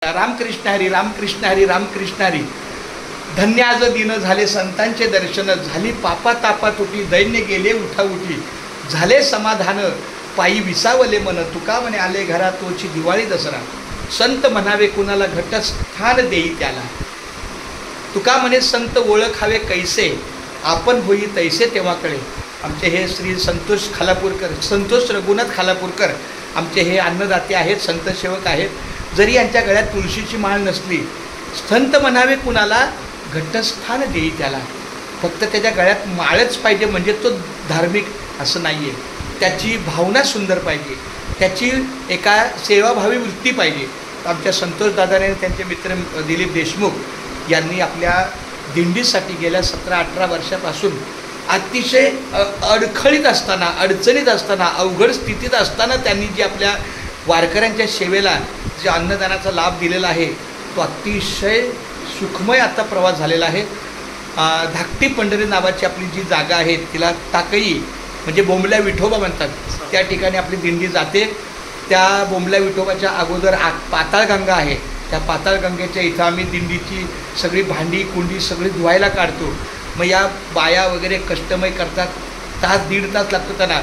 रामकृष्ण हरी रामकृष्ण हरी रामकृष्ण हरी. धन्य आज दिन झाले संतांचे दर्शन, झाली पापा तापा तुटी, दैन्य गेले उठा उठी, झाले समाधान पायी विसावले मन, तुका म्हणे आले घरा तोची दिवाळी दसरा, संत म्हणावे कुणाला घटस्थान देई त्याला, तुका म्हणे संत ओळखावे कैसे, आपण होई तैसे तेव्हा कळे. आमचे हे श्री संतोष खालापूरकर, संतोष रघुनाथ खालापूरकर आमचे हे अन्नदाते आहेत, संतसेवक आहेत. जरी यांच्या गळ्यात तुळशीची माळ नसली, संत म्हणावे कुणाला घटस्थान देई त्याला, फक्त त्याच्या गळ्यात माळच पाहिजे म्हणजे तो धार्मिक असं नाही आहे. त्याची भावना सुंदर पाहिजे, त्याची एका सेवाभावी वृत्ती पाहिजे. आमच्या संतोष दादाने त्यांचे मित्र दिलीप देशमुख यांनी आपल्या दिंडीसाठी गेल्या 17-18 वर्षापासून अतिशय अडखळीत असताना, अडचणीत असताना, अवघड स्थितीत असताना त्यांनी जी आपल्या वारकऱ्यांच्या सेवेला जे अन्नदानाचा लाभ दिलेला आहे तो अतिशय सुखमय आता प्रवास झालेला आहे. धाकटी पंढरी नावाची आपली जी जागा आहे तिला टाकई म्हणजे बोंबल्या विठोबा म्हणतात, त्या ठिकाणी आपली दिंडी जाते. त्या बोंबल्या विठोबाच्या अगोदर पाताळगंगा आहे, त्या पाताळगंगेच्या इथं आम्ही दिंडीची सगळी भांडी कुंडी सगळी धुवायला काढतो. मग या बाया वगैरे कष्टमय करतात, तास दीड तास लागतो त्यांना.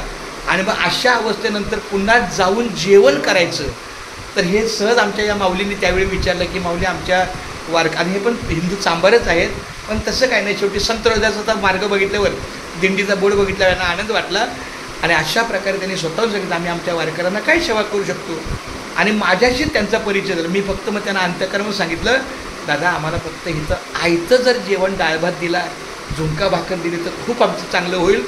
आणि मग अशा अवस्थेनंतर पुन्हा जाऊन जेवण करायचं. तर हे सहज आमच्या या माऊलींनी त्यावेळी विचारलं की माऊली आमच्या आणि हे पण हिंदू चांबारच आहेत, पण तसं काय नाही, शेवटी संत हृदयाचा मार्ग बघितल्यावर दिंडीचा बोर्ड बघितल्यावर यांना आनंद वाटला. आणि अशा प्रकारे त्यांनी स्वतःहून सांगितलं आम्ही आमच्या वारकऱ्यांना काय सेवा करू शकतो. आणि माझ्याशी त्यांचा परिचय झाला. मी फक्त मग त्यांना अंतःकरण सांगितलं, दादा आम्हाला फक्त इथं आयतं जर जेवण डाळ भात दिला, झुणका भाकर दिली तर खूप आमचं चांगलं होईल.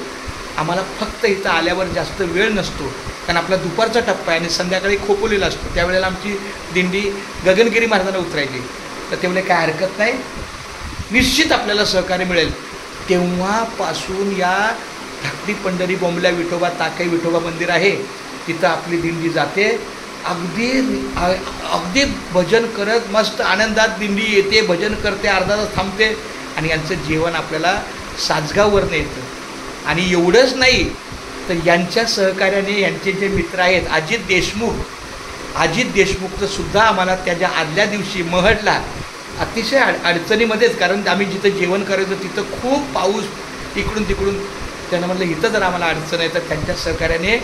आम्हाला फक्त इथं आल्यावर जास्त वेळ नसतो, कारण आपला दुपारचा टप्पा आहे आणि संध्याकाळी खोपोलीला असतो. त्यावेळेला आमची दिंडी गगनगिरी महाराजांना उतरायची. तर तेवढे काय हरकत नाही, निश्चित आपल्याला सहकार्य मिळेल. तेव्हापासून या धाकटी पंढरी बोंबल्या विठोबा ताकई विठोबा मंदिर आहे तिथं आपली दिंडी जाते. अगदी भजन करत मस्त आनंदात दिंडी येते, भजन करते, अर्धा तास थांबते आणि यांचं जेवण आपल्याला सासगाववरनं येतं. आणि एवढंच नाही तर यांच्या सहकार्याने यांचे जे मित्र आहेत अजित देशमुखचं सुद्धा आम्हाला त्याच्या आदल्या दिवशी महडला अतिशय अडचणीमध्येच, कारण आम्ही जिथं जेवण करायचो तिथं खूप पाऊस इकडून तिकडून, त्यांना म्हटलं इथं जर आम्हाला अडचण आहे तर त्यांच्या सहकार्याने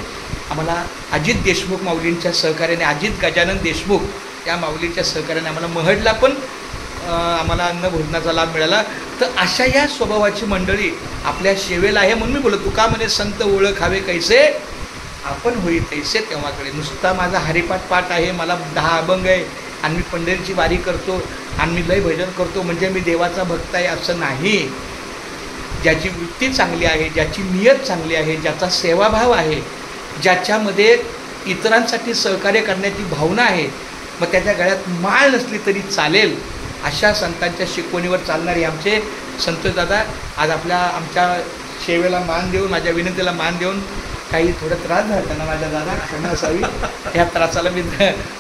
आम्हाला अजित देशमुख माऊलींच्या सहकार्याने, अजित गजानन देशमुख या माऊलींच्या सहकार्याने आम्हाला महडला पण आम्हाला अन्नभोजनाचा लाभ मिळाला. तर अशा या स्वभावाची मंडळी आपल्या सेवेला आहे. म्हणून मी बोलतो तुका म्हणे संत ओळखावे कैसे, आपण होई तैसे तेव्हाकडे. नुसता माझा हरिपाठ पाठ आहे, मला 10 अभंग आहे आणि मी पंढरीची वारी करतो आणि मी लय भजन करतो म्हणजे मी देवाचा भक्त आहे असं नाही. ज्याची वृत्ती चांगली आहे, ज्याची नियत चांगली आहे, ज्याचा सेवाभाव आहे, ज्याच्यामध्ये इतरांसाठी सहकार्य करण्याची भावना आहे, मग त्याच्या गळ्यात माळ नसली तरी चालेल, अशा संतांच्या शिकवणीवर चालणारे आमचे संतोष दादा आज आमच्या सेवेला मान देऊन, माझ्या विनंतीला मान देऊन, काही थोडं त्रास झाला त्यांना माझ्या दादा क्षमा असावी ह्या त्रासाला मी,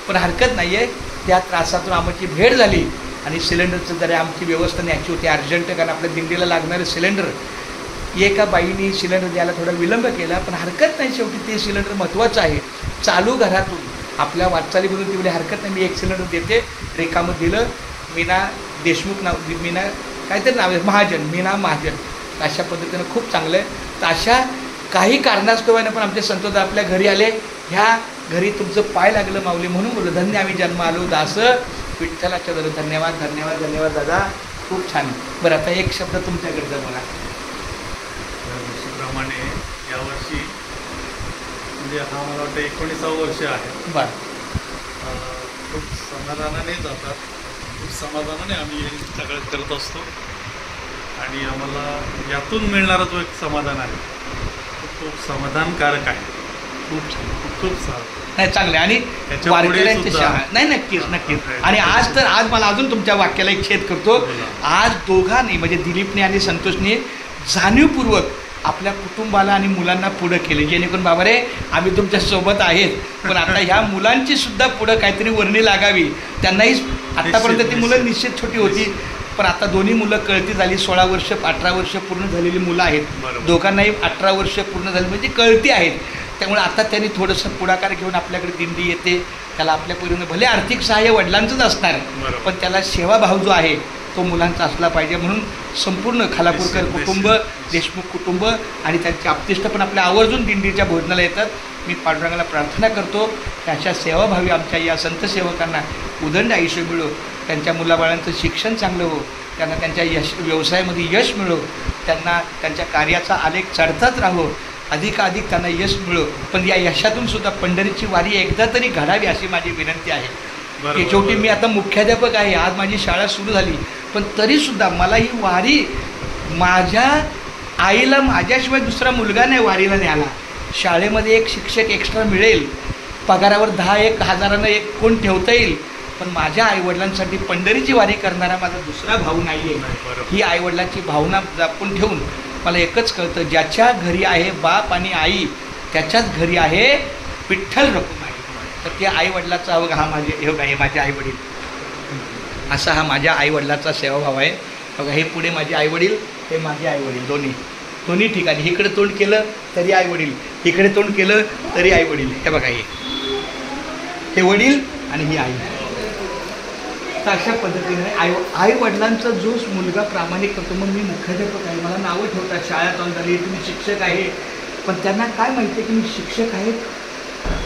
पण हरकत नाही आहे. त्या त्रासातून आमची भेट झाली आणि सिलेंडरचं जरा आमची व्यवस्था न्यायची होती अर्जंट, कारण आपल्या दिंडीला लागणारे सिलेंडर एका बाईने सिलेंडर द्यायला थोडा विलंब केला, पण हरकत नाही, शेवटी ते सिलेंडर महत्त्वाचं आहे. चालू घरातून आपल्या वाटचालीमधून तेवढी हरकत नाही, मी एक सिलेंडर देते, रेकामं दिलं. मीना देशमुख नाव, मीना काहीतरी नाव आहे, मीना महाजन, अशा पद्धतीनं खूप चांगलं आहे. तर अशा काही कारणास्तवाने पण आमचे संतोष आपल्या घरी आले, ह्या घरी तुमचं पाय लागलं माऊली, म्हणून बोललं धन्य आम्ही जन्म आलो दास विठ्ठलाच्या दर. धन्यवाद धन्यवाद धन्यवाद दादा, खूप छान. बरं आता एक शब्द तुमच्याकडचं मला. वर्षीप्रमाणे यावर्षी म्हणजे हा मला वाटतं 19वा वर्ष आहे. बरं, खूप समाधानाने जातात, खूप समाधानाने आम्ही हे सगळं करत असतो आणि आम्हाला यातून मिळणारा जो एक समाधान आहे खूप समाधानकारक आहे. खूप छान, खूप सारं नाही चांगले. आणि वारकऱ्यांच्या नाही नक्कीच. आणि आज मला अजून तुमच्या वाक्याला एक छेद करतो. आज दोघांनी म्हणजे दिलीपने आणि संतोषने जाणीवपूर्वक आपल्या कुटुंबाला आणि मुलांना पुढं केले, जेणेकरून बाबा रे आम्ही तुमच्या सोबत आहेत, पण आता ह्या मुलांची सुद्धा पुढं काहीतरी वर्णी लागावी. त्यांनाही आत्तापर्यंत ती मुलं निश्चित छोटी होती, पण आता दोन्ही मुलं कळती झाली, 16 वर्ष 18 वर्ष पूर्ण झालेली मुलं आहेत. दोघांनाही 18 वर्ष पूर्ण झाली म्हणजे कळती आहेत. त्यामुळे आता त्यांनी थोडंसं पुढाकार घेऊन आपल्याकडे दिंडी येते, त्याला आपल्या परीनं भले आर्थिक सहाय्य वडिलांचंच असणार बरोबर. पण त्याला सेवाभाव जो आहे तो मुलांचा असला पाहिजे. म्हणून संपूर्ण खालापूरकर कुटुंब, देशमुख कुटुंब आणि त्यांचे आप्तेष्ट पण आपल्या आवर्जून दिंडीच्या भोजनाला येतात. मी पांडुरंगाला प्रार्थना करतो की अशा सेवाभावी आमच्या या संत सेवकांना उदंड आयुष्य मिळो, त्यांच्या मुलाबाळांचं शिक्षण चांगलं हो, त्यांना त्यांच्या व्यवसायामध्ये यश मिळो, त्यांना त्यांच्या कार्याचा आलेख चढताच राहो, अधिकाधिक त्यांना यश मिळो. पण या यशातून सुद्धा पंढरीची वारी एकदा तरी घडावी अशी माझी विनंती आहे. की शेवटी मी आता मुख्याध्यापक आहे, आज माझी शाळा सुरू झाली, पण तरीसुद्धा मला ही वारी माझ्या आईला माझ्याशिवाय दुसरा मुलगा नाही वारीला न्यायला. शाळेमध्ये एक शिक्षक एक्स्ट्रा मिळेल, पगारावर 10,000 एक कोण ठेवता येईल, पण माझ्या आईवडिलांसाठी पंढरीची वारी करणारा माझा दुसरा भाऊ नाही आहे. ही आईवडिलांची भावना जपून ठेवून मला एकच कळतं, ज्याच्या घरी आहे बाप आणि आई त्याच्याच घरी आहे विठ्ठल रखुमाई. तर त्या आईवडिलाचा हा माझे आईवडील, असा हा माझ्या आईवडिलाचा सेवाभाव आहे. बघा हे पुढे माझे आईवडील, हे माझे आईवडील, दोन्ही ठिकाणी. इकडे तोंड केलं तरी आईवडील, इकडे तोंड केलं तरी आईवडील. हे बघा हे वडील आणि ही आई. तर अशा पद्धतीने आईवडिलांचा जो मुलगा प्रामाणिक करतो. मग मी मुख्याध्यापक आहे, मला नावं ठेवतात, शाळा चालू झाली, तुम्ही शिक्षक आहे, पण त्यांना काय माहिती आहे की मी शिक्षक आहे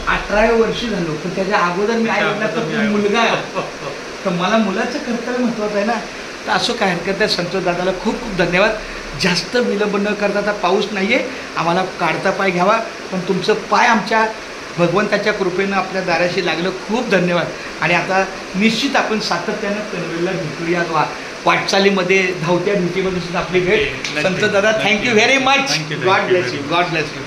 18व्या वर्षी झालो, पण त्याच्या अगोदर मी आईवडिलाचा मुलगा आहे. तर मला मुलाचं कर्तव्य महत्त्वाचं आहे ना. तर असं काय हरकत आहे. संतोष दादाला खूप खूप धन्यवाद. जास्त विलंब न करता, आता पाऊस नाही आहे, आम्हाला काढता पाय घ्यावा, पण तुमचं पाय आमच्या भगवंताच्या कृपेनं आपल्या दाराशी लागलं. खूप धन्यवाद. आणि आता निश्चित आपण सातत्यानं पनवेलला भेटूया. वाटचालीमध्ये धावत्या भेटीमध्ये सुद्धा आपली भेट. संत दादा, thank you very much. God bless you.